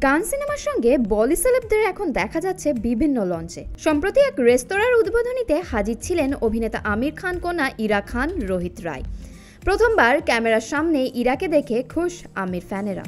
গান সিনেমার সঙ্গে বলি সেলেবদের এখন দেখা যাচ্ছে বিভিন্ন লঞ্চে। সম্প্রতি এক রেস্তোরাঁর উদ্বোধনীতে হাজির ছিলেন অভিনেতা আমির খান কন্যা ইরা খান, রোহিত রায়। প্রথমবার ক্যামেরার সামনে ইরাকে দেখে খুশ আমির ফ্যানেরা।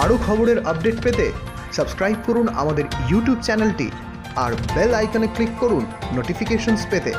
আরও খবরের আপডেট পেতে সাবস্ক্রাইব করুন আমাদের ইউটিউব চ্যানেলটি আর বেল আইকনে ক্লিক করুন নোটিফিকেশনস পেতে।